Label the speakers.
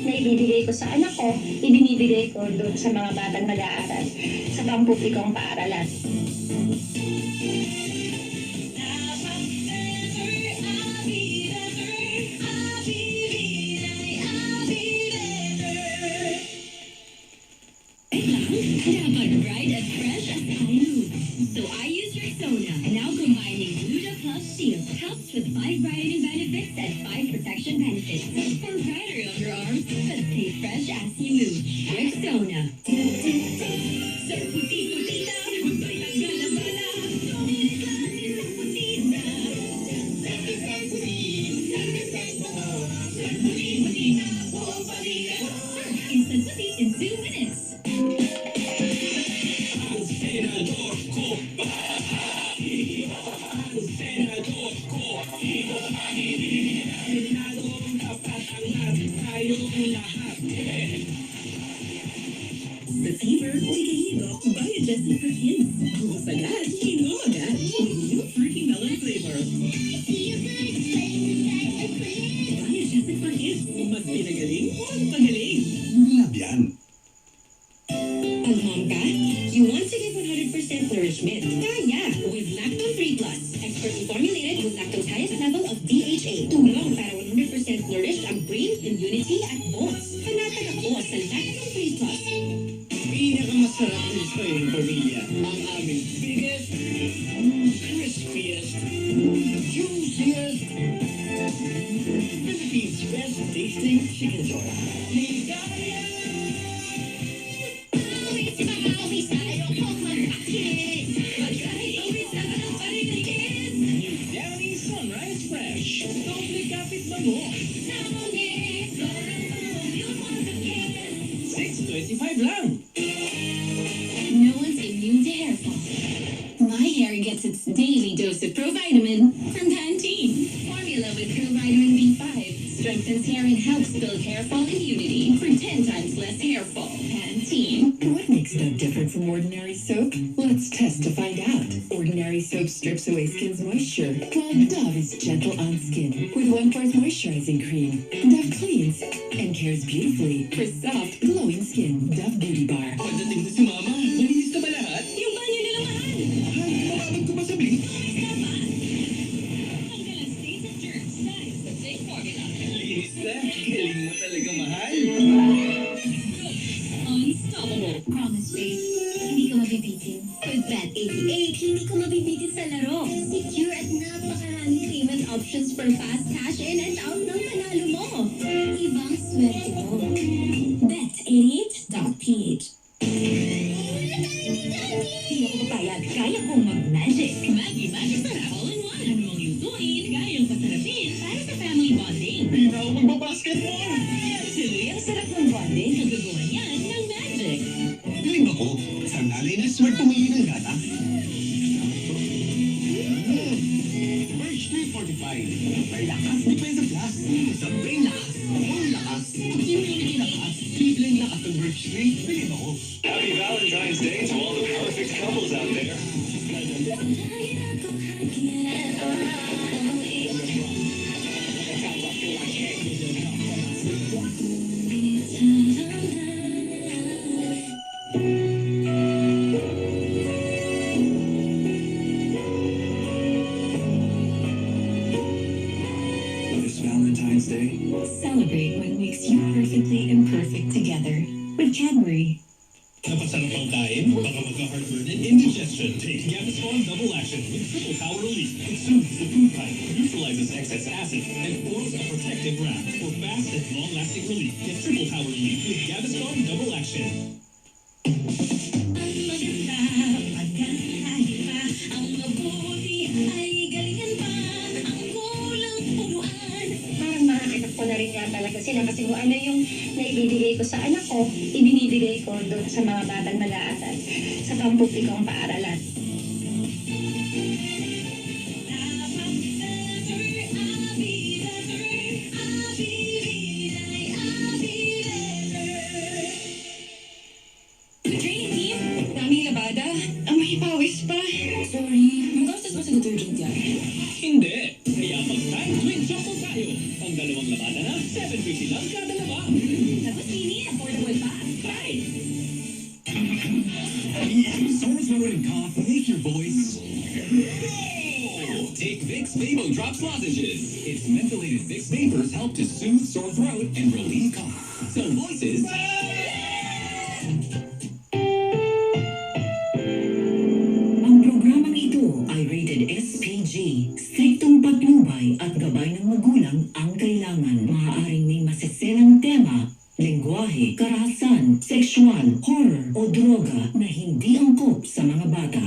Speaker 1: na ibibigay ko sa anak ko, ibinibigay ko doon sa mga batang nag-aaral sa pampublikong paaralan.
Speaker 2: Dapat bright and fresh as I move. So I use Rexona. Now combining Gluta Plus Shield helps with 5 brightening benefits and 5 protection benefits. For brighter underarms, but stay fresh as you move. Rexona. Sa puti-putita, huwag tanggal-bala. Tumilis lang sa putita. Sa puti-putita, buong pamilya. Instant puti in 2 minutes.
Speaker 3: Sa fever, ligayidok, Biogessin for kids. Kung sagad, inumagat. New fruity melon flavor. Biogessin for kids. Mas pinagaling, mas pagaling.
Speaker 4: Love yan.
Speaker 3: Pag mom ka, you want to give 100% nourishment. Kaya, with Lactone 3 Plus. Expertly formulated with lactose's highest level of DHA. Tulong para 100% nourished ang brain, immunity, at bones. Panatag ako sa Lactone 3 Plus.
Speaker 4: Pinakamasarap na ito yung pamilya. Ang aming biggest, crispiest, juiciest, Philippines' best tasting chicken joy. Ligaya! New Downy Sunrise Fresh. Doble kapit na mo. $6.25 lang.
Speaker 2: No one's immune to hair fall. My hair gets its daily dose of Provitamin from Pantene. Formula with Provitamin B5 strengthens hair and helps build hair fall immunity for 10 times less hair fall. Pantene.
Speaker 5: What makes Dove different from ordinary soap? Let's test to find out. Ordinary soap strips away skin's moisture, while Dove is gentle on skin with 1/4 moisturizing cream. Dove cleans and cares beautifully for soft, glowing skin. Dove Beauty Bar.
Speaker 4: Pagdating na si Mama, malinis na ba lahat?
Speaker 2: Yung banyo nila mahal.
Speaker 4: Ay, mababag ko pa sa blink.
Speaker 2: Tanggalan stains and germs. That is the big formula.
Speaker 4: Linis na. Galing mo talaga, mahal.
Speaker 2: Unstoppable. Promise, babe. Hindi ka mabibitin. With Bet88, hindi ko mabibitin sa laro. Secure at napakaraming payment options for fast cash in and out ng panalo mo. Ibang swerte mo. Bet88.ph.
Speaker 3: Hindi ako papayag. Kaya kong mag-magic.
Speaker 2: Magic sarap. All-in-one. Ano mong lutuin, kayang pasarapin para sa family bonding.
Speaker 4: Hindi na ako magbabasketball.
Speaker 3: Tuloy ang sarap ng bonding.
Speaker 2: Magagawa niyan ng magic.
Speaker 4: Galing ako. Sa nanay na smart pumili ng gata. Birch 345. May lakas, Depensa Plus. Sa brain lakas, full lakas. Pag-ibig lakas, biglang lakas ng Birch 3. Bilhin ako.
Speaker 6: Happy Valentine's Day to all the perfect couples out there.
Speaker 4: This Valentine's Day,
Speaker 5: Celebrate what makes you perfectly imperfect together with Cadbury.
Speaker 6: Napasarap ang kain? Baka magka-heartburn and indigestion. Take Gaviscon Double Action with triple power relief. It soothes the food pipe, neutralizes excess acid, and forms a protective wrap for fast and long-lasting relief. Get triple power relief with Gaviscon Double Action.
Speaker 1: Parang makakanak ko na rin nga talaga sila kasi kung ano yung naibibigay ko sa anak ko, ibinibigay ko doon sa mga batang nag-aaral sa pampublikong paaralan.
Speaker 2: Training team,
Speaker 5: Daming labada. Ang mahipawis pa.
Speaker 2: sorry. Magastos ba sa detergent yan?
Speaker 6: Hindi! Kaya pag time twin jumbo tayo. ang dalawang labada na 750 lang kada laba.
Speaker 2: Tapos Nini, affordable pa.
Speaker 6: Right!
Speaker 4: Sore throat and cough make your voice. Take Vicks Vapor Drops lozenges. Its mentholated Vicks vapors help to soothe sore throat and relieve cough. So voices.
Speaker 3: Ang programang ito ay rated SPG. Striktong patnubay at gabay ng magulang ang kailangan. Maaaring may masiselang tema, lengguwahe, karahasan, sexual, horror o droga na hindi angkop sa mga bata.